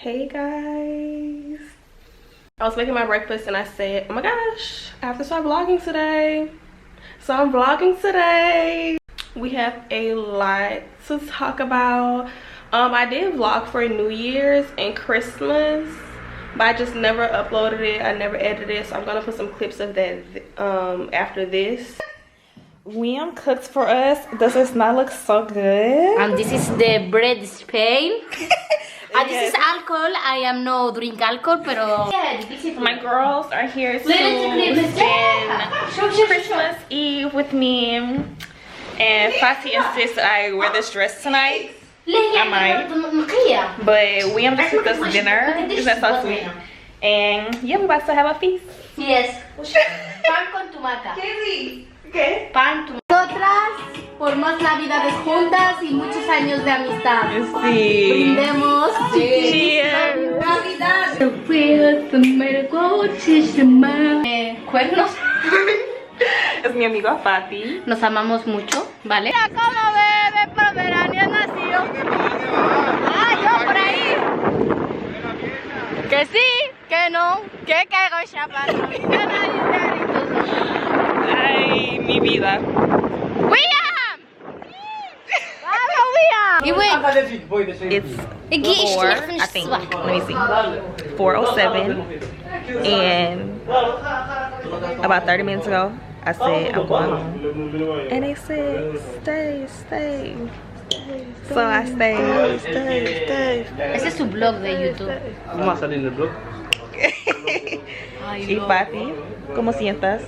Hey guys, I was making my breakfast and I said, oh my gosh, I have to start vlogging today. So I'm vlogging today. We have a lot to talk about. I did vlog for New Year's and Christmas, but I just never uploaded it. I never edited it, so I'm gonna put some clips of that after this. William cooked for us. Does it not look so good? And this is the bread Spain. And this is alcohol. I am no drink alcohol, pero my girls are here to spend Christmas Eve with me, and Fati insists I wear this dress tonight. I might, but William just cooked us dinner. Isn't that so sweet? And yeah, we're about to have a feast. Yes. Pan con tumaca. ¿Qué? Pan tumaca. Nosotras por más navidades juntas y muchos años de amistad. Sí. Brindemos. Cheers. Navidad. Cuernos. Es mi amigo Fati. Nos amamos mucho, ¿vale? Mira cómo bebe, pero verano nació. Ah, yo por ahí. Que sí, que no, que caigo chapando. Ay, mi vida. William! Vamos, William! Y bueno, It's 4, I think. Let me see. 4:07, and about 30 minutes ago, I said I'm going home, and they said stay. So I stay. ese es su blog de YouTube. Vamos a salir en el blog. Y Fati, ¿cómo sientas?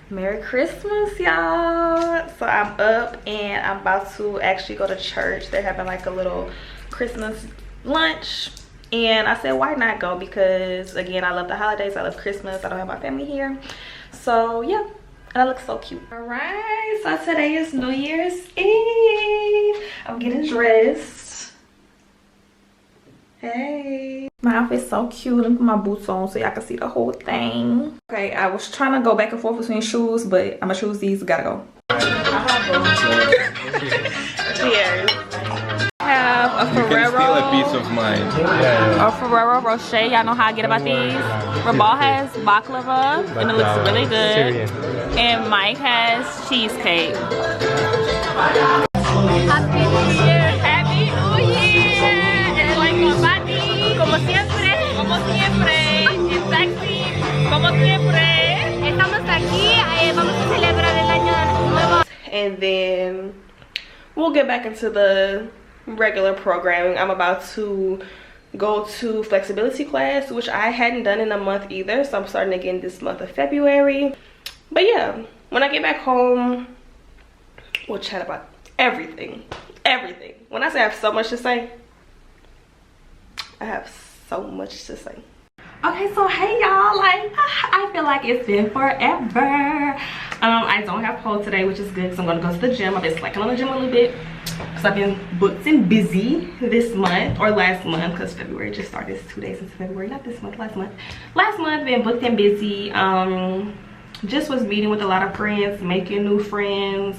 Merry Christmas, y'all. So I'm up and I'm about to actually go to church. They're having like a little Christmas lunch, and I said why not go, because again I love the holidays, I love Christmas, I don't have my family here. So yeah, and I look so cute. All right, so today is New Year's Eve. I'm getting dressed. Hey, my outfit's so cute. Let me put my boots on so y'all can see the whole thing. Okay, I was trying to go back and forth between shoes, but I'm gonna choose these. Gotta go. Cheers. I have a Ferrero. You can steal a piece of mine. A Ferrero Rocher. Y'all know how I get about these. Rabal has baklava, and it looks really good. And Mike has cheesecake. Happy New Year! Happy New Year! Estoy con Fati, como siempre, en taxi, como siempre. Estamos aquí, vamos a celebrar el año nuevo. And then we'll get back into the regular programming. I'm about to go to flexibility class, which I hadn't done in a month either, so I'm starting again this month of February. But yeah, when I get back home, we'll chat about everything. When I say I have so much to say, I have so much to say. Okay, so hey y'all, like I feel like it's been forever. I don't have pole today, which is good because I'm gonna go to the gym. I've been slacking on the gym a little bit because I've been booked and busy this month, or last month, because February just started. It's 2 days into February, not this month, last month been booked and busy. Just was meeting with a lot of friends, making new friends,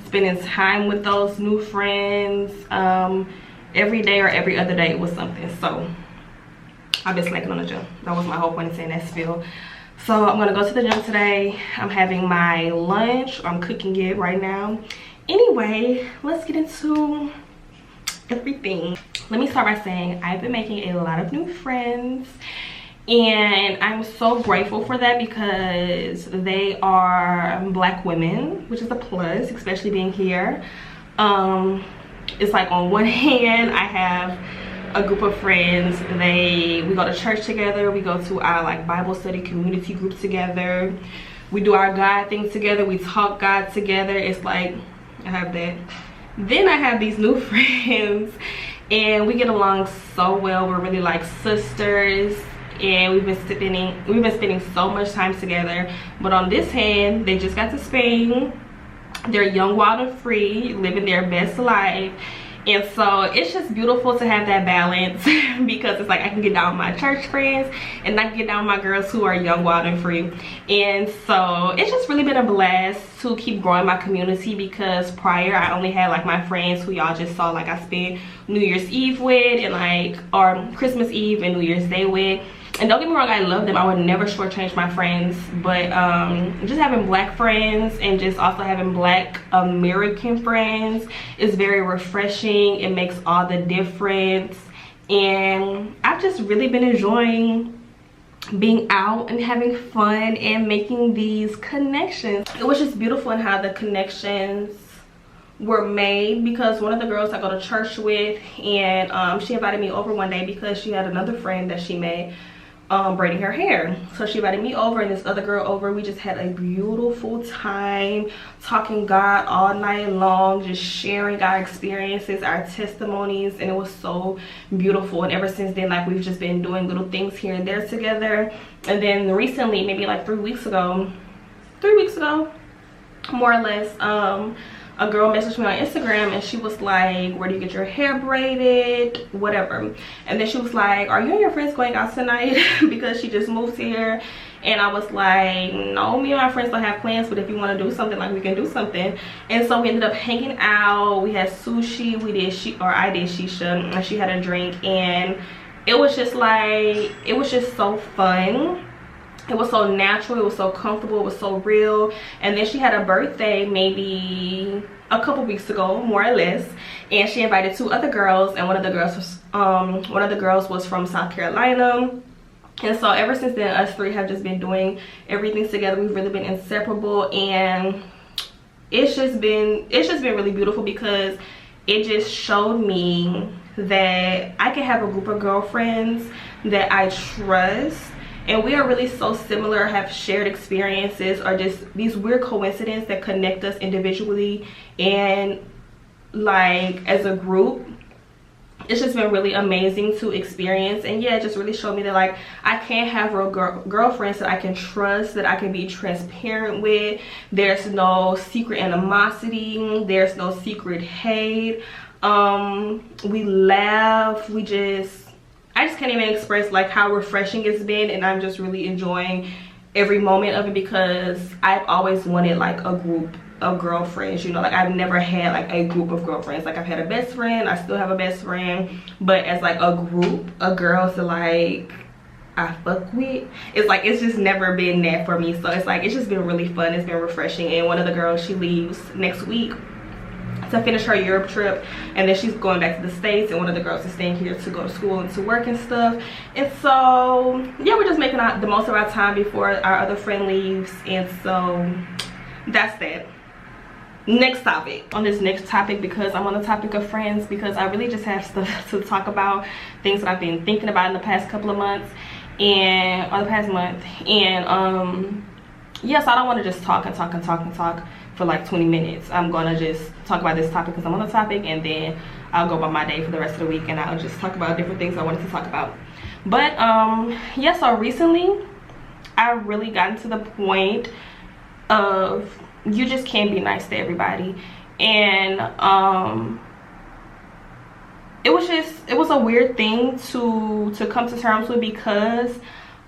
spending time with those new friends. Every day or every other day was something. So I've been slacking on the gym. That was my whole point in saying that spill. So I'm gonna go to the gym today. I'm having my lunch. I'm cooking it right now. Anyway, let's get into everything. Let me start by saying I've been making a lot of new friends, and I'm so grateful for that because they are Black women, which is a plus, especially being here. It's like on one hand I have a group of friends, we go to church together, we go to our like Bible study community group together, we do our God things together, we talk God together. It's like I have that. Then I have these new friends and we get along so well. We're really like sisters, and we've been spending so much time together. But on this hand, they just got to Spain. They're young, wild, and free, living their best life. And so it's just beautiful to have that balance because it's like I can get down with my church friends and I can get down with my girls who are young, wild, and free. And so it's just really been a blast to keep growing my community, because prior I only had like my friends who y'all just saw, like I spent New Year's Eve with, and like, or Christmas Eve and New Year's Day with. And don't get me wrong, I love them. I would never shortchange my friends, but just having black friends and just also having black American friends is very refreshing. It makes all the difference. And I've just really been enjoying being out and having fun and making these connections. It was just beautiful in how the connections were made, because one of the girls I go to church with, and she invited me over one day because she had another friend that she made braiding her hair. So she invited me over and this other girl over. We just had a beautiful time talking God all night long, just sharing our experiences, our testimonies, and it was so beautiful. And ever since then, like, we've just been doing little things here and there together. And then recently, maybe like 3 weeks ago, more or less, a girl messaged me on Instagram and she was like, where do you get your hair braided, whatever. And then she was like, are you and your friends going out tonight? Because she just moved here. And I was like, no, me and my friends don't have plans, but if you want to do something, like, we can do something. And so we ended up hanging out. We had sushi, I did shisha, and she had a drink. And it was just like, it was just so fun. It was so natural, it was so comfortable, it was so real. And then she had a birthday maybe a couple weeks ago, more or less, and she invited 2 other girls, and one of the girls was from South Carolina. And so ever since then, us 3 have just been doing everything together. We've really been inseparable, and it's just been really beautiful, because it just showed me that I can have a group of girlfriends that I trust, and we are really so similar, have shared experiences, or just these weird coincidences that connect us individually and like as a group. It's just been really amazing to experience. And yeah, it just really showed me that, like, I can have real girlfriends that I can trust, that I can be transparent with. There's no secret animosity, there's no secret hate. We laugh, I just can't even express like how refreshing it's been, and I'm just really enjoying every moment of it, because I've always wanted like a group of girlfriends, you know. Like, I've never had like a group of girlfriends. Like, I've had a best friend, I still have a best friend, but as like a group of girls to like I fuck with, it's like, it's just never been that for me. So it's like, it's just been really fun, it's been refreshing. And one of the girls, she leaves next week to finish her Europe trip, and then she's going back to the States, and one of the girls is staying here to go to school and to work and stuff. And so yeah, we're just making the most of our time before our other friend leaves. And so that's that. Next topic. On this next topic, because I'm on the topic of friends, because I really just have stuff to talk about, things that I've been thinking about in the past couple of months, or the past month. And yes, I don't want to just talk for like 20 minutes. I'm gonna just talk about this topic because I'm on the topic, and then I'll go about my day for the rest of the week, and I'll just talk about different things I wanted to talk about. But yeah, so recently I really gotten to the point of, you just can't be nice to everybody. And it was a weird thing to come to terms with, because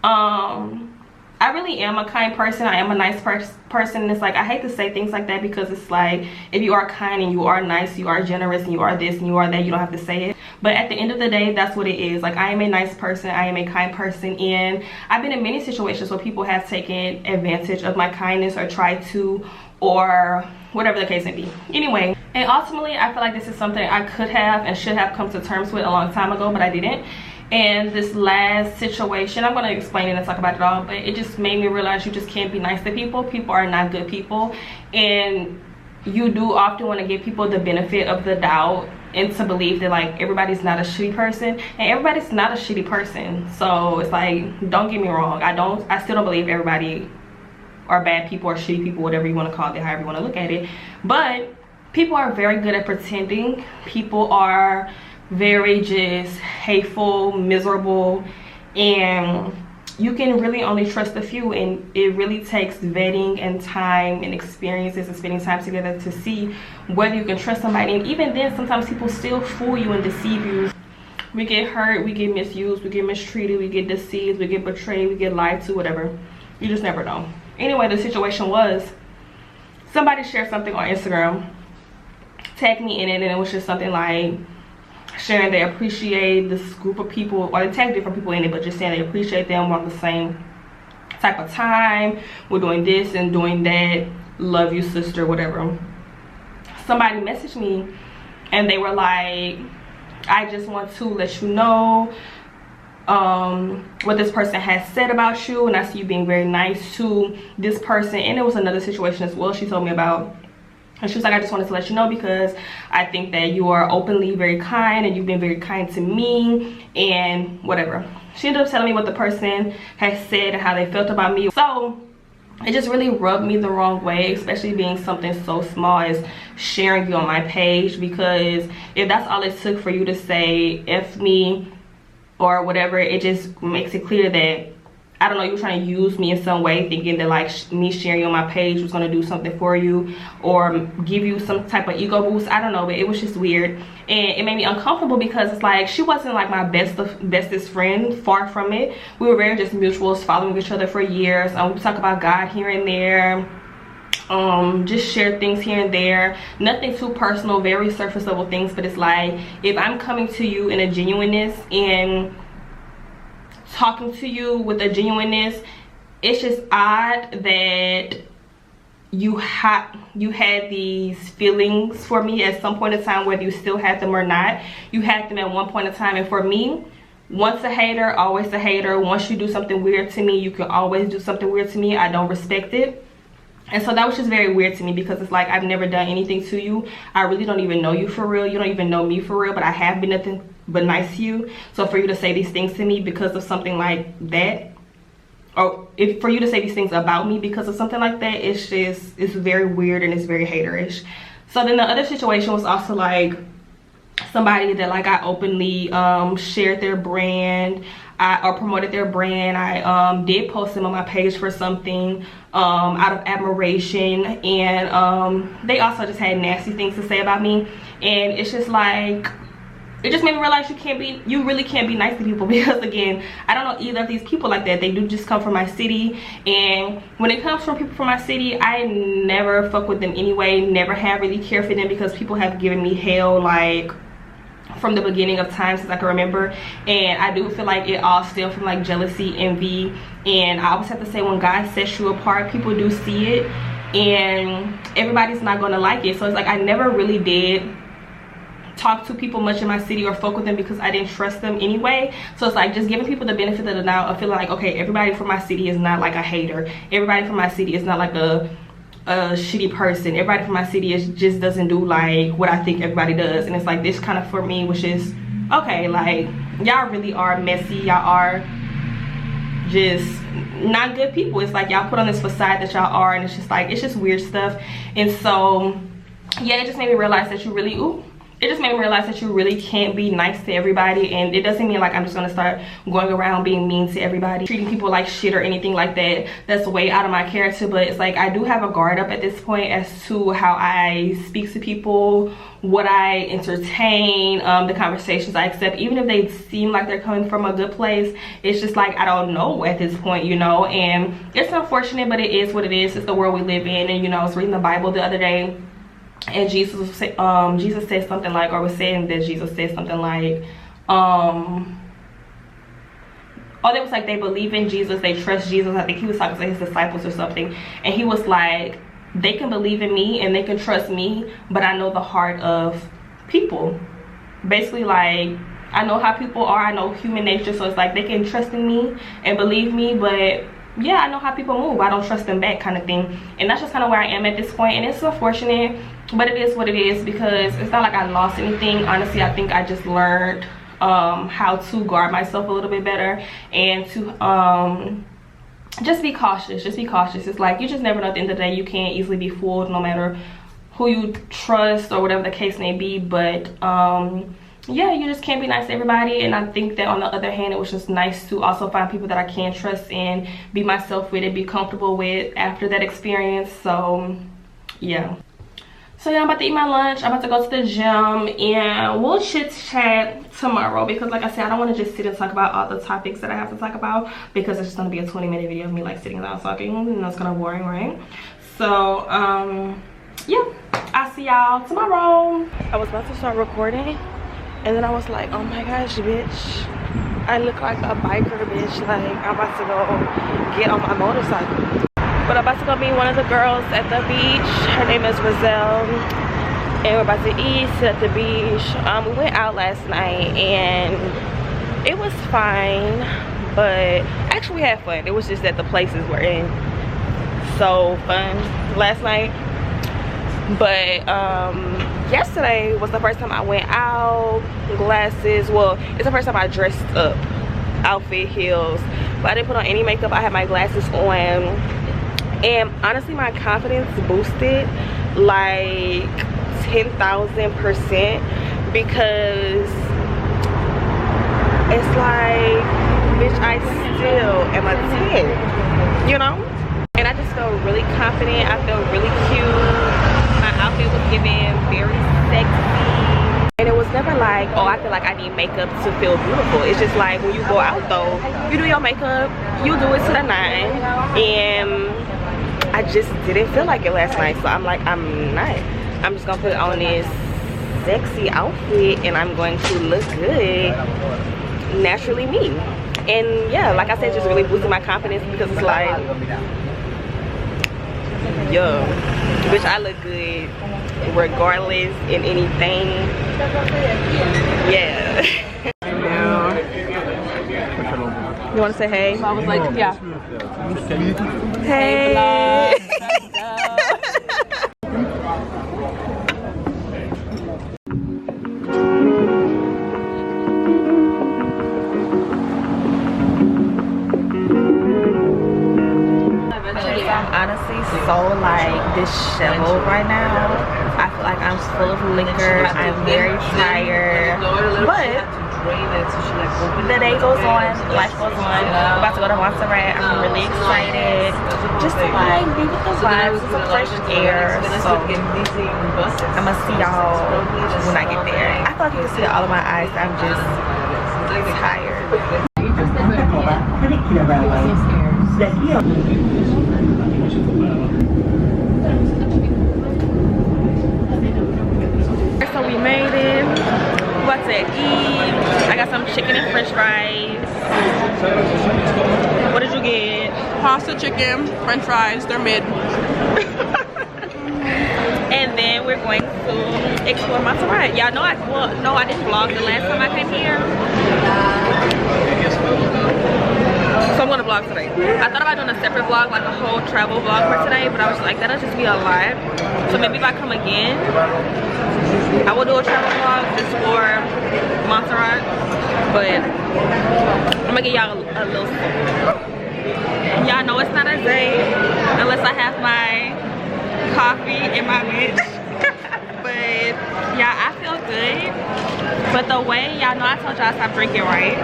I really am a kind person, I am a nice person. And it's like, I hate to say things like that, because it's like, if you are kind and you are nice, you are generous, and you are this and you are that, you don't have to say it. But at the end of the day, that's what it is. Like, I am a nice person, I am a kind person, and I've been in many situations where people have taken advantage of my kindness, or tried to, or whatever the case may be. Anyway, and ultimately I feel like this is something I could have and should have come to terms with a long time ago, but I didn't. And this last situation, I'm going to explain it and talk about it all, but it just made me realize you just can't be nice to people. People are not good people, and you do often want to give people the benefit of the doubt, and to believe that like everybody's not a shitty person, and everybody's not a shitty person. So it's like, don't get me wrong, I still don't believe everybody are bad people or shitty people, whatever you want to call it, however you want to look at it. But people are very good at pretending. People are very just hateful, miserable, and you can really only trust a few, and it really takes vetting and time and experiences and spending time together to see whether you can trust somebody. And even then, sometimes people still fool you and deceive you. We get hurt, we get misused, we get mistreated, we get deceived, we get betrayed, we get lied to, whatever. You just never know. Anyway, the situation was, somebody shared something on Instagram, tagged me in it, and it was just something like sharing they appreciate this group of people, or they tag different people in it, but just saying they appreciate them, we're on the same type of time, we're doing this and doing that, love you sister, whatever. Somebody messaged me and they were like, I just want to let you know what this person has said about you, and I see you being very nice to this person. And it was another situation as well she told me about, and she was like, I just wanted to let you know because I think that you are openly very kind and you've been very kind to me and whatever. She ended up telling me what the person has said and how they felt about me. So it just really rubbed me the wrong way, especially being something so small as sharing you on my page, because if that's all it took for you to say F me or whatever, it just makes it clear that, I don't know, you were trying to use me in some way, thinking that like me sharing you on my page was going to do something for you or give you some type of ego boost. I don't know, but it was just weird, and it made me uncomfortable because it's like she wasn't like my bestest friend, far from it. We were very just mutuals, following each other for years. We talk about God here and there, just share things here and there, nothing too personal, very surface level things. But it's like, if I'm coming to you in a genuineness and talking to you with a genuineness, it's just odd that you had these feelings for me at some point in time, whether you still had them or not. You had them at one point in time, and for me, once a hater, always a hater. Once you do something weird to me, you can always do something weird to me. I don't respect it. And so that was just very weird to me, because it's like, I've never done anything to you. I really don't even know you for real. You don't even know me for real, but I have been nothing but nice to you. So for you to say these things to me because of something like that, or for you to say these things about me because of something like that, it's very weird and it's very haterish. So then the other situation was also like somebody that like I openly shared their brand, or promoted their brand. I did post them on my page for something out of admiration, and they also just had nasty things to say about me. And it's just like, it just made me realize you really can't be nice to people, because again, I don't know either of these people like that. They do just come from my city, and when it comes from people from my city, I never fuck with them anyway, never have really cared for them, because people have given me hell like from the beginning of time since I can remember. And I do feel like it all stems from like jealousy, envy, and I always have to say, when God sets you apart, people do see it, and everybody's not gonna like it. So it's like, I never really did talk to people much in my city or fuck with them because I didn't trust them anyway. So it's like, just giving people the benefit of the doubt of feeling like, okay, everybody from my city is not like a hater, everybody from my city is not like a shitty person, everybody from my city just doesn't do like what I think everybody does. And it's like, this kind of for me, which is okay, like, y'all really are messy, y'all are just not good people. It's like, y'all put on this facade that y'all are, and it's just like, it's just weird stuff. And so yeah, it just made me realize that you really can't be nice to everybody. And it doesn't mean like I'm just gonna start going around being mean to everybody, treating people like shit or anything like that. That's way out of my character. But it's like, I do have a guard up at this point as to how I speak to people, what I entertain, the conversations I accept, even if they seem like they're coming from a good place. It's just like, I don't know at this point, you know. And it's unfortunate, but it is what it is. It's the world we live in. And you know, I was reading the Bible the other day, and Jesus said something like, or was saying that Jesus said something like, they was like, they believe in Jesus, they trust Jesus. I think he was talking to his disciples or something, and he was like, they can believe in me and they can trust me, but I know the heart of people. Basically, like, I know how people are, I know human nature. So it's like, they can trust in me and believe me, but yeah, I know how people move, I don't trust them back, kind of thing. And that's just kind of where I am at this point. And it's unfortunate, but it is what it is, because it's not like I lost anything. Honestly, I think I just learned how to guard myself a little bit better, and to just be cautious. It's like, you just never know. At the end of the day, you can't easily be fooled, no matter who you trust or whatever the case may be. But yeah, you just can't be nice to everybody. And I think that on the other hand, it was just nice to also find people that I can trust and be myself with and be comfortable with after that experience. So yeah. So yeah, I'm about to eat my lunch. I'm about to go to the gym and we'll chit chat tomorrow, because like I said, I don't want to just sit and talk about all the topics that I have to talk about, because it's just going to be a 20-minute video of me like sitting down talking, and that's kind of boring, right? So yeah, I'll see y'all tomorrow. I was about to start recording and then I was like, oh my gosh, bitch, I look like a biker, bitch. Like, I'm about to go get on my motorcycle. But I'm about to go meet one of the girls at the beach. Her name is Roselle. And we're about to eat, sit at the beach. We went out last night and it was fine. But actually we had fun. It was just that the places we're in so fun last night. But yesterday was the first time I went out. Glasses, well, it's the first time I dressed up. Outfit, heels, but I didn't put on any makeup. I had my glasses on, and honestly my confidence boosted like 10,000%, because it's like, bitch, I still am a 10, you know? And I just felt really confident. I felt really cute. My outfit was giving very sexy. And it was never like, oh, I feel like I need makeup to feel beautiful. It's just like, when you go out though, you do your makeup, you do it to the 9. And I just didn't feel like it last night. So I'm like, I'm not. I'm just gonna put on this sexy outfit and I'm going to look good, naturally me. And yeah, like I said, just really boosted my confidence, because it's like, yo, bitch, I look good regardless in anything. Yeah. You want to say hey? I was like, yeah. Hey. I'm honestly so like disheveled right now. I feel like I'm full of liquor. I'm very tired, but the day goes on, life goes on. I'm about to go to Montserrat. I'm really excited just to like be with the vibes, some fresh air. So I'm gonna see y'all when I get there. I feel like you can see all of my eyes. I'm just tired. So we made it. We're about to eat. I got some chicken and french fries. What did you get? Pasta, chicken, french fries, they're mid. And then we're going to explore Montserrat. Y'all know I didn't vlog the last time I came here. So I'm gonna vlog today. I thought about doing a separate vlog, like a whole travel vlog for today, but I was like, that'll just be a lot. So maybe if I come again, I will do a travel vlog just for Montserrat. But I'm gonna give y'all a little spoil. Y'all know it's not a day unless I have my coffee and my bitch. But yeah, I feel good. But the way, y'all know I told y'all I stopped drinking, right?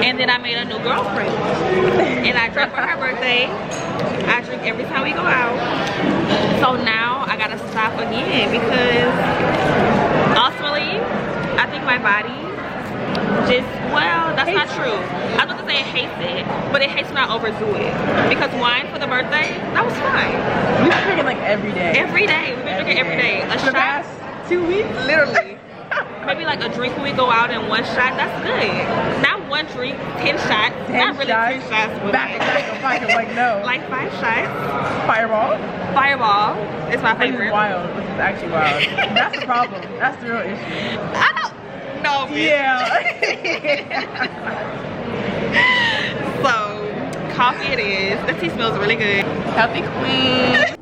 And then I made a new girlfriend. And I drank for her birthday. I drink every time we go out. So now I gotta stop again, because ultimately, I think my body just, well, that's not true. I was about to say it hates it, but it hates when I overdo it. Because wine for the birthday, that was fine. We've been drinking like every day. Every day. We've been drinking every day. A For the shot. past 2 weeks? Literally. Maybe like a drink when we go out and one shot, that's good. Not one drink, 10 shots. 10 not really shots. 10 shots, but Back like no. like 5 shots. Fireball? Fireball is my This is favorite. wild. This is actually wild. That's the problem. That's the real issue. I don't know, bitch. Yeah. So, coffee it is. The tea smells really good. Healthy queen.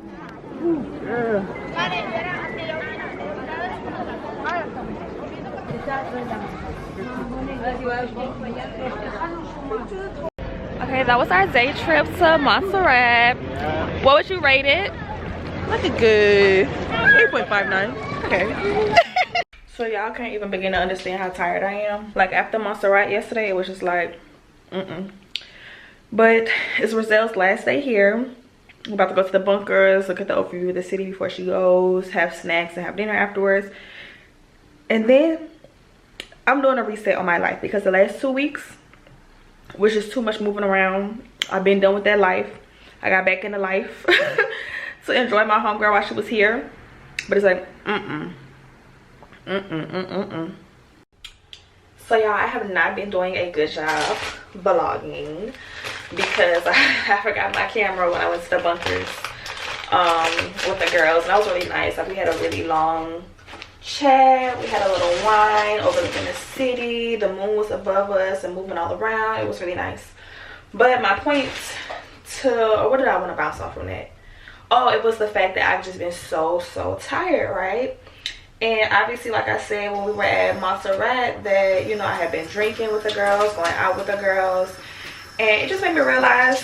Okay, that was our day trip to Montserrat. What would you rate it? Like a good 8.59. Okay. So y'all can't even begin to understand how tired I am. Like after Montserrat yesterday, it was just like, But it's Roselle's last day here. I'm about to go to the bunkers, look at the overview of the city before she goes, have snacks and have dinner afterwards. And then I'm doing a reset on my life because the last 2 weeks was just too much moving around. I've been done with that life. I got back into life to enjoy my homegirl while she was here. But it's like, So y'all, I have not been doing a good job vlogging because I forgot my camera when I went to the bunkers with the girls, and that was really nice. Like we had a really long chat, we had a little wine overlooking the city, the moon was above us and moving all around. It was really nice. But my point or what did I want to bounce off from that? Oh, it was the fact that I've just been so tired, right? And obviously, like I said when we were at Montserrat, that, you know, I had been drinking with the girls, going out with the girls, and it just made me realize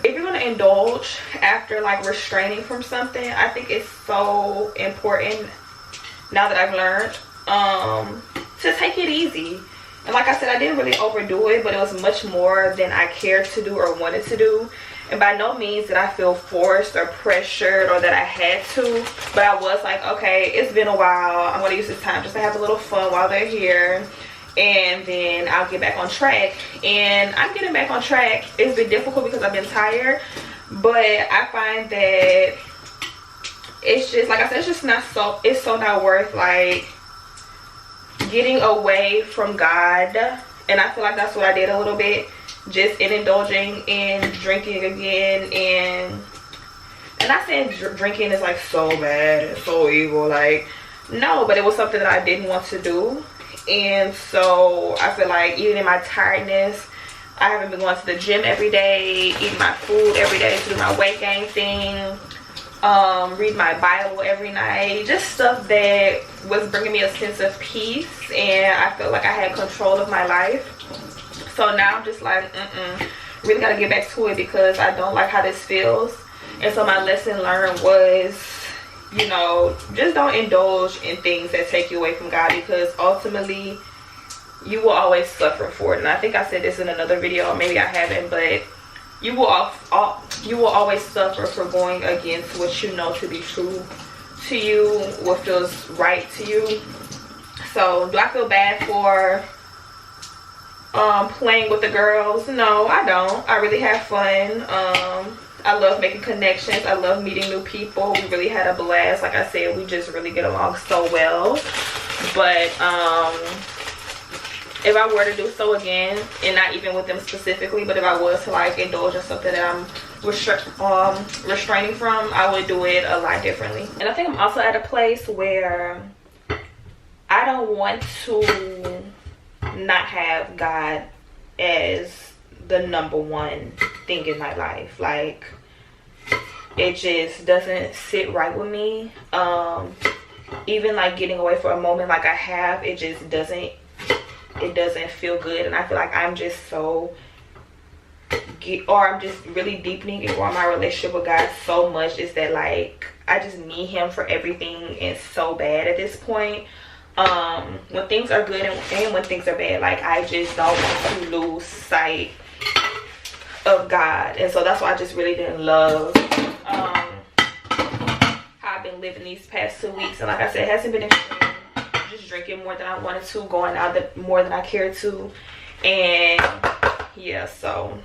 if you're going to indulge after like restraining from something, I think it's so important now that I've learned to take it easy. And like I said, I didn't really overdo it, but it was much more than I cared to do or wanted to do. And by no means did I feel forced or pressured or that I had to, but I was like, okay, it's been a while, I'm going to use this time just to have a little fun while they're here, and then I'll get back on track. And I'm getting back on track. It's been difficult because I've been tired, but I find that it's just, like I said, it's so not worth like getting away from God. And I feel like that's what I did a little bit, just in indulging in drinking again. And I said drinking is like so bad and so evil, like no, but it was something that I didn't want to do. And so I feel like even in my tiredness, I haven't been going to the gym every day, eating my food every day to do my weight gain thing, read my Bible every night, just stuff that was bringing me a sense of peace, and I felt like I had control of my life. So now I'm just like, really gotta get back to it because I don't like how this feels. And so my lesson learned was, you know, just don't indulge in things that take you away from God, because ultimately you will always suffer for it. And I think I said this in another video, or maybe I haven't, but you will always suffer for going against what you know to be true to you, what feels right to you. So do I feel bad for playing with the girls? No, I don't. I really have fun. I love making connections. I love meeting new people. We really had a blast. Like I said, we just really get along so well. But if I were to do so again, and not even with them specifically, but if I was to like indulge in something that I'm restraining from, I would do it a lot differently. And I think I'm also at a place where I don't want to not have God as the #1 thing in my life. Like, it just doesn't sit right with me. Even like getting away for a moment like I have, it just doesn't feel good. And I feel like I'm just I'm just really deepening and growing my relationship with God so much, is that like I just need him for everything, and so bad at this point. When things are good and when things are bad, like I just don't want to lose sight of God. And so that's why I just really didn't love how I've been living these past 2 weeks. And like I said, it hasn't been extreme. Just drinking more than I wanted to, going out more than I cared to, and yeah, so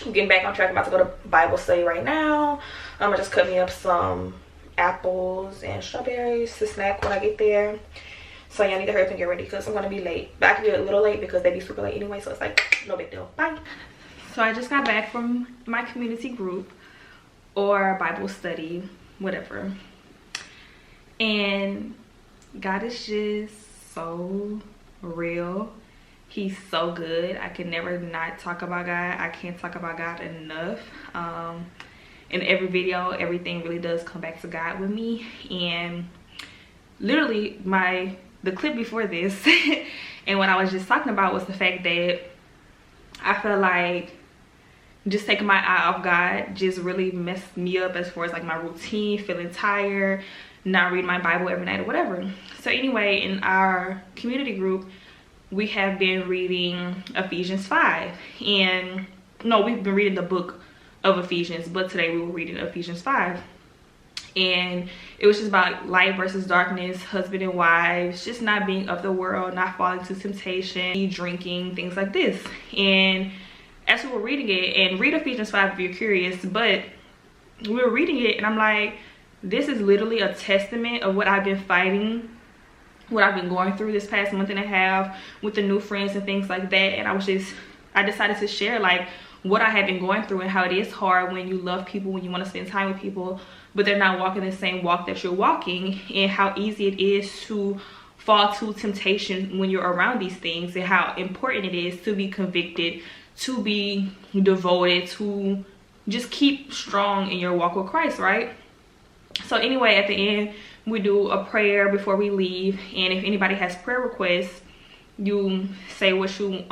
I'm getting back on track. I'm about to go to Bible study right now. I'm gonna just cut me up some apples and strawberries to snack when I get there. So y'all need to hurry up and get ready because I'm gonna be late. But I can be a little late because they be super late anyway, so it's like no big deal. Bye. So I just got back from my community group or Bible study, whatever. And God is just so real. He's so good. I can never not talk about God. I can't talk about God enough. In every video, everything really does come back to God with me. And literally the clip before this and what I was just talking about was the fact that I feel like just taking my eye off God just really messed me up as far as like my routine, feeling tired, not read my Bible every night or whatever. So anyway, in our community group, we have been reading Ephesians 5. And no, we've been reading the book of Ephesians, but today we were reading Ephesians 5. And it was just about light versus darkness, husband and wives, just not being of the world, not falling to temptation, drinking, things like this. And as we were reading it, and read Ephesians 5 if you're curious, but we were reading it and I'm like, this is literally a testament of what I've been fighting, what I've been going through this past month and a half with the new friends and things like that. And I decided to share like what I have been going through and how it is hard when you love people, when you want to spend time with people, but they're not walking the same walk that you're walking, and how easy it is to fall to temptation when you're around these things, and how important it is to be convicted, to be devoted, to just keep strong in your walk with Christ, right? So anyway, at the end, we do a prayer before we leave, and if anybody has prayer requests, you say what you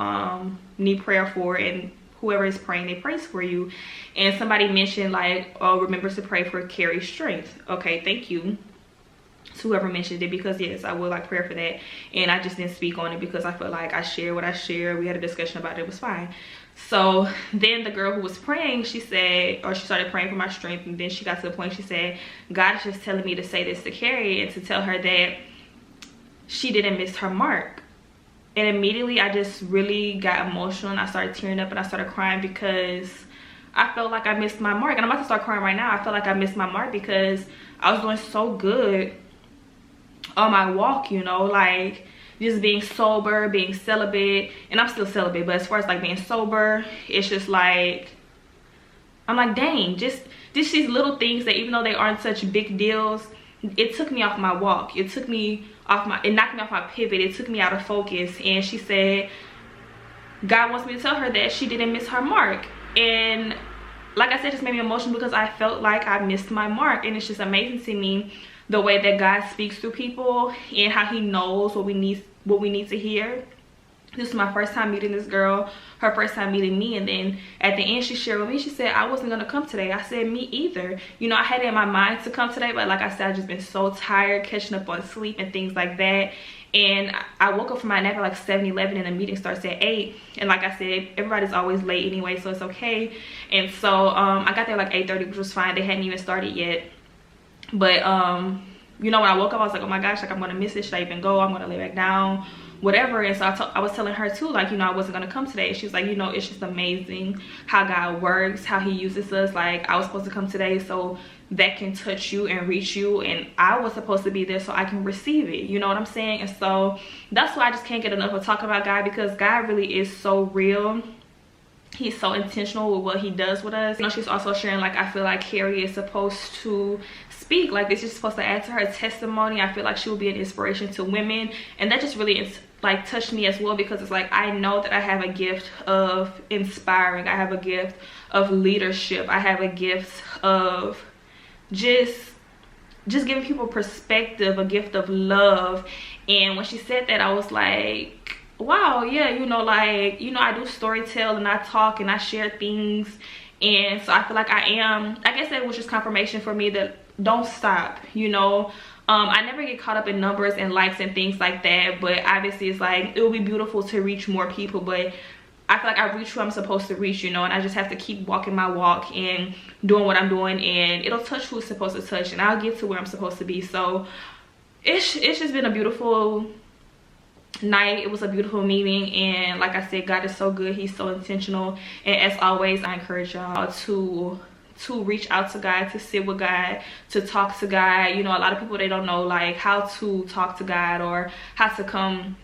need prayer for, and whoever is praying, they praise for you. And somebody mentioned like, oh, remember to pray for Carrie's strength. Okay, thank you to whoever mentioned it, because yes, I would like prayer for that. And I just didn't speak on it because I felt like I shared what I shared. We had a discussion about it, it was fine. So then the girl who was praying, she said, or she started praying for my strength, and then she got to the point, she said, God is just telling me to say this to Carrie and to tell her that she didn't miss her mark. And immediately I just really got emotional, and I started tearing up and I started crying because I felt like I missed my mark. And I'm about to start crying right now. I felt like I missed my mark because I was doing so good on my walk, you know, like just being sober, being celibate. And I'm still celibate, but as far as like being sober, it's just like, I'm like, dang, just these little things that even though they aren't such big deals, it took me off my walk. It took me off my, it knocked me off my pivot. It took me out of focus. And she said God wants me to tell her that she didn't miss her mark. And like I said, it just made me emotional because I felt like I missed my mark. And it's just amazing to me the way that God speaks through people and how he knows what we need to hear. This was my first time meeting this girl, her first time meeting me, and then at the end she shared with me, she said, I wasn't gonna come today. I said, me either. You know, I had it in my mind to come today, but like I said, I've just been so tired, catching up on sleep and things like that. And I woke up from my nap at like 7-11 and the meeting starts at 8. And like I said, everybody's always late anyway, so it's okay. And so I got there like 8:30, which was fine. They hadn't even started yet. But you know, when I woke up, I was like, oh my gosh, like I'm gonna miss it. Should I even go? I'm gonna lay back down, whatever. And so I was telling her too, like, you know, I wasn't gonna come today. She's like, you know, it's just amazing how God works, how he uses us. Like, I was supposed to come today so that can touch you and reach you, and I was supposed to be there so I can receive it, you know what I'm saying? And so that's why I just can't get enough of talking about God, because God really is so real. He's so intentional with what he does with us. You know, she's also sharing, like, I feel like Carrie is supposed to speak, like this is supposed to add to her testimony. I feel like she will be an inspiration to women, and that just really like touched me as well, because it's like, I know that I have a gift of inspiring, I have a gift of leadership, I have a gift of just giving people perspective, a gift of love. And when she said that, I was like, wow, yeah, you know, like, you know, I do storytell and I talk and I share things. And so I feel like I guess that was just confirmation for me that don't stop, you know. I never get caught up in numbers and likes and things like that, but obviously it's like, it would be beautiful to reach more people, but I feel like I reach who I'm supposed to reach, you know, and I just have to keep walking my walk and doing what I'm doing, and it'll touch who it's supposed to touch, and I'll get to where I'm supposed to be. So it's just been a beautiful night. It was a beautiful meeting, and like I said, God is so good. He's so intentional. And as always, I encourage y'all to reach out to God, to sit with God, to talk to God. You know, a lot of people, they don't know like how to talk to God or how to come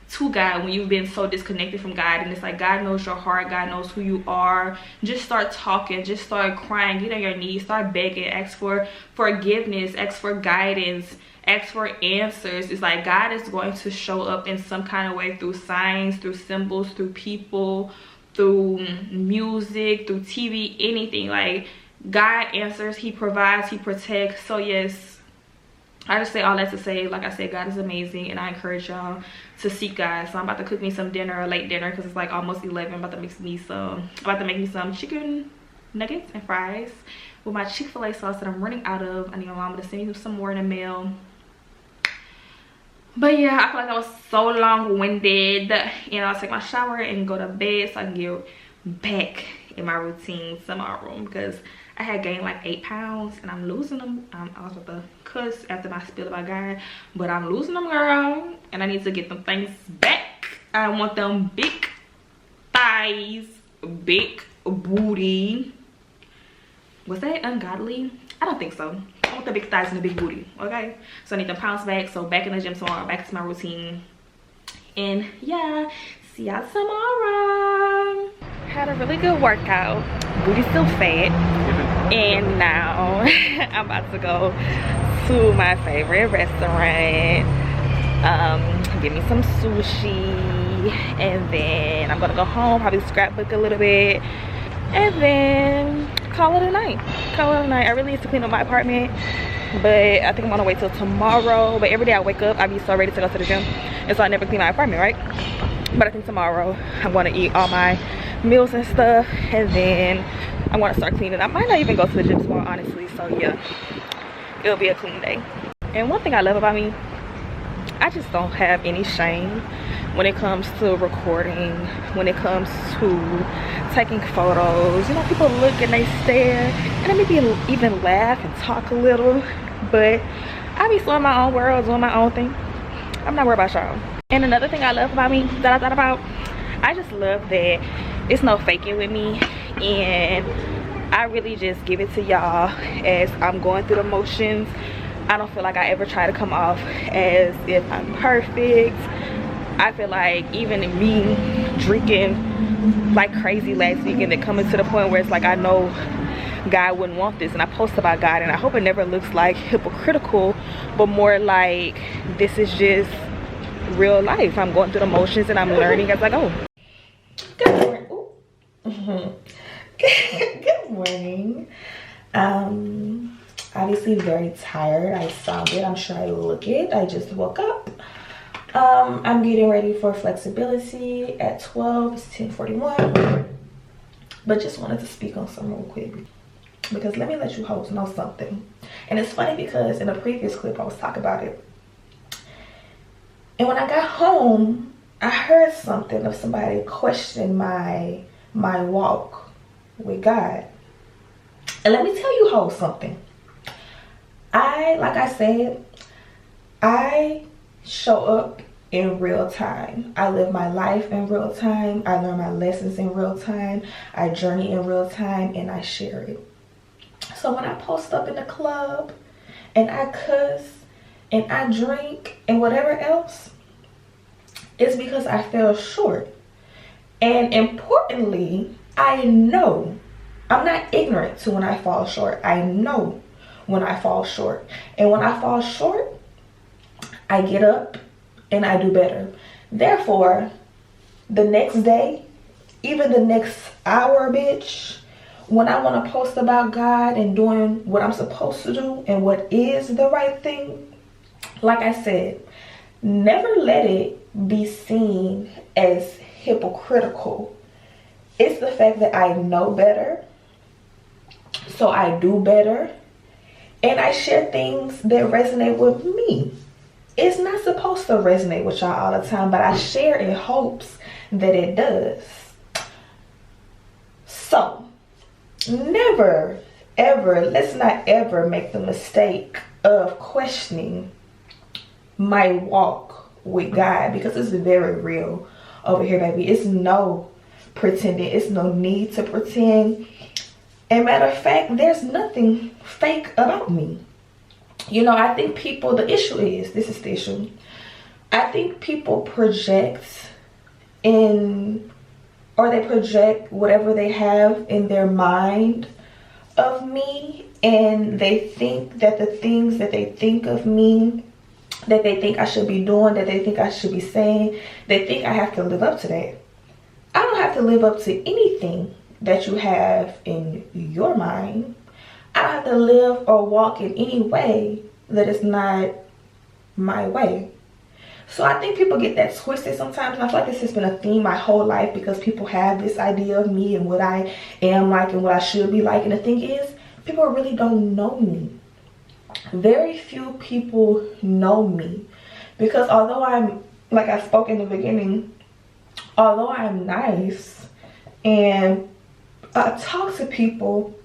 to God when you've been so disconnected from God. And it's like, God knows your heart, God knows who you are. Just start talking, just start crying, get on your knees, start begging, ask for forgiveness, ask for guidance, ask for answers. It's like God is going to show up in some kind of way, through signs, through symbols, through people, through music, through TV, anything. Like, God answers, he provides, he protects. So yes, I just say all that to say, like I said, God is amazing, and I encourage y'all to seek God. So I'm about to cook me some dinner, a late dinner, because it's like almost 11. I'm about to make me some chicken nuggets and fries with my Chick-fil-A sauce that I'm running out of. I need my mama to send me some more in the mail. But yeah, I feel like I was so long-winded, and I'll take my shower and go to bed so I can get back in my routine tomorrow, because I had gained like 8 pounds and I'm losing them. I was about to cuss after my spill about God, but I'm losing them, girl, and I need to get them things back. I want them big thighs, big booty. Was that ungodly? I don't think so. I want the big thighs and the big booty, okay? So I need them pounds back. So back in the gym tomorrow, back to my routine. And yeah, see y'all tomorrow. Had a really good workout. Booty still fat. And now I'm about to go to my favorite restaurant. Get me some sushi. And then I'm gonna go home, probably scrapbook a little bit. And then call it a night. I really need to clean up my apartment, but I think I'm gonna wait till tomorrow. But every day I wake up, I be so ready to go to the gym, and so I never clean my apartment, right? But I think tomorrow I'm gonna eat all my meals and stuff, and then I'm gonna start cleaning. I might not even go to the gym tomorrow, honestly. So yeah, it'll be a clean day. And one thing I love about me, I just don't have any shame when it comes to recording, when it comes to taking photos. You know, people look and they stare, and they maybe even laugh and talk a little, but I be still in my own world, doing my own thing. I'm not worried about y'all. And another thing I love about me that I thought about, I just love that it's no faking with me, and I really just give it to y'all as I'm going through the motions. I don't feel like I ever try to come off as if I'm perfect. I feel like even me drinking like crazy last week, and then coming to the point where it's like, I know God wouldn't want this, and I post about God, and I hope it never looks like hypocritical, but more like this is just real life. I'm going through the motions and I'm learning as I go. Good morning. Good morning. Obviously very tired. I sound it. I'm sure I look it. I just woke up. I'm getting ready for flexibility at 12. It's 10:41. But just wanted to speak on something real quick, because let me let you hoes know something. And it's funny because in a previous clip I was talking about it, and when I got home I heard something of somebody questioning my walk with God. And let me tell you hoes something. Like I said, I show up in real time. I live my life in real time. I learn my lessons in real time. I journey in real time, and I share it. So when I post up in the club and I cuss and I drink and whatever else, it's because I fell short. And importantly, I know, I'm not ignorant to when I fall short. I know when I fall short. And when I fall short, I get up and I do better. Therefore, the next day, even the next hour, bitch, when I want to post about God and doing what I'm supposed to do and what is the right thing, like I said, never let it be seen as hypocritical. It's the fact that I know better, so I do better, and I share things that resonate with me. It's not supposed to resonate with y'all all the time, but I share in hopes that it does. So, never, ever, let's not ever make the mistake of questioning my walk with God, because it's very real over here, baby. It's no pretending. It's no need to pretend. And matter of fact, there's nothing fake about me. You know, I think people, the issue is, this is the issue, I think people project they project whatever they have in their mind of me, and they think that the things that they think of me, that they think I should be doing, that they think I should be saying, they think I have to live up to that. I don't have to live up to anything that you have in your mind. I don't have to live or walk in any way that is not my way. So I think people get that twisted sometimes, and I feel like this has been a theme my whole life, because people have this idea of me and what I am like and what I should be like. And the thing is, people really don't know me. Very few people know me, because although I'm, like I spoke in the beginning, although I'm nice and I talk to people,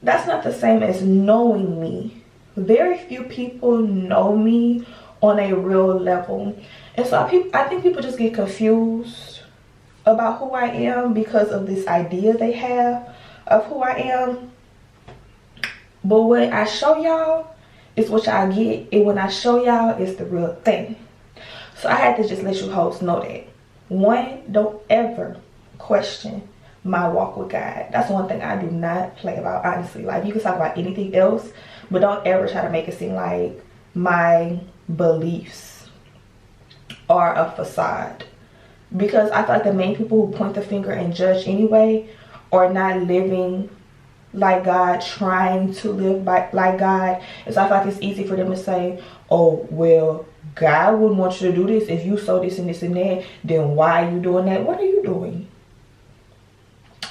that's not the same as knowing me. Very few people know me on a real level. And so I think people just get confused about who I am because of this idea they have of who I am. But what I show y'all is what y'all get, and when I show y'all, it's the real thing. So I had to just let you hoes know that. One, don't ever question my walk with God. That's one thing I do not play about, honestly. Like, you can talk about anything else, but don't ever try to make it seem like my beliefs are a facade. Because I feel like the main people who point the finger and judge anyway are not living like God, trying to live like God. And so I feel like it's easy for them to say, oh, well, God wouldn't want you to do this. If you sow this and this and that, then why are you doing that? What are you doing?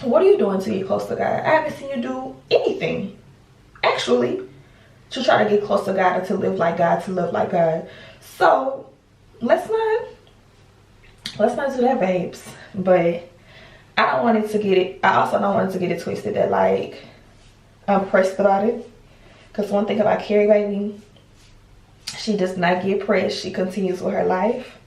What are you doing to get close to God? I haven't seen you do anything, actually, to try to get close to God or to live like God, to live like God. So let's not do that, babes. But I don't want it to get it. I also don't want it to get it twisted that like I'm pressed about it. Because one thing about Carrie, baby, she does not get pressed. She continues with her life.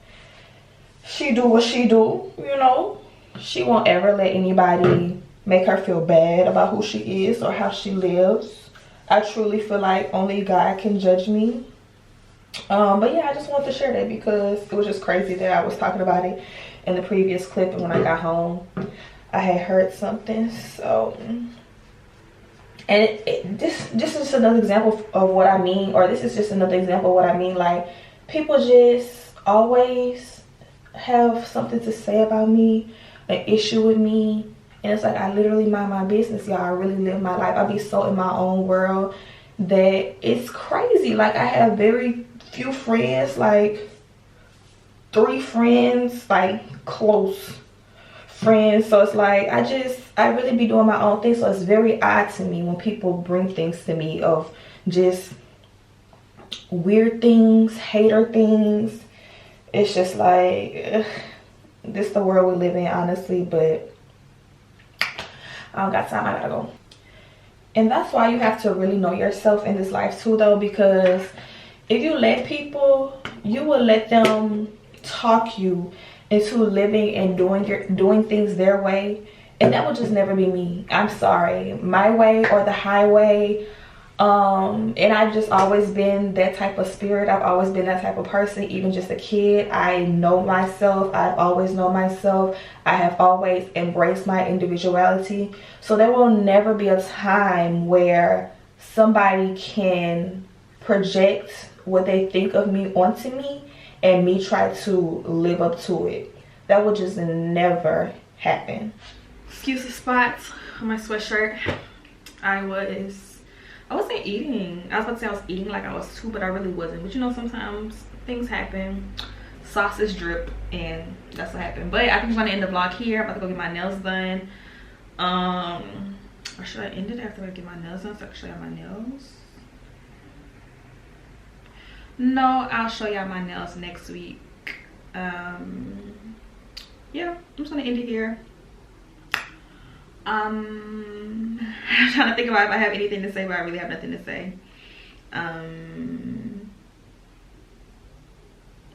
She do what she do, you know. She won't ever let anybody make her feel bad about who she is or how she lives. I truly feel like only God can judge me. But yeah, I just wanted to share that because it was just crazy that I was talking about it in the previous clip, and when I got home I had heard something. So, and this is just another example of what I mean, or this is just another example of what I mean. Like, people just always have something to say about me, an issue with me, and it's like I literally mind my business, y'all. I really live my life. I be so in my own world that it's crazy. Like, I have very few friends, like 3 friends, like close friends. So it's like I really be doing my own thing. So it's very odd to me when people bring things to me of just weird things, hater things. It's just like, ugh, this is the world we live in, honestly. But I don't got time. I gotta go. And that's why you have to really know yourself in this life too, though, because if you let people, you will let them talk you into living and doing things their way, and that will just never be me. I'm sorry. My way or the highway. And I've just always been that type of spirit. I've always been that type of person, even just a kid. I know myself. I've always known myself. I have always embraced my individuality. So there will never be a time where somebody can project what they think of me onto me and me try to live up to it. That would just never happen. Excuse the spots on my sweatshirt. I wasn't eating. I was about to say I was eating like I was too, but I really wasn't. But you know, sometimes things happen. Sausage drip, and that's what happened. But I think I'm gonna end the vlog here. I'm about to go get my nails done. Or should I end it after I get my nails done so I can show y'all my nails? No, I'll show y'all my nails next week. Yeah, I'm just gonna end it here. I'm trying to think about if I have anything to say, but I really have nothing to say.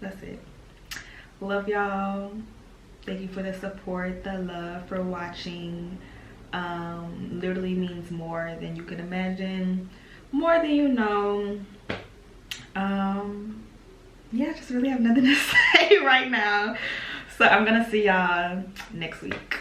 That's it. Love y'all. Thank you for the support, the love, for watching. Literally means more than you can imagine, more than you know. Yeah, I just really have nothing to say right now. So I'm gonna see y'all next week.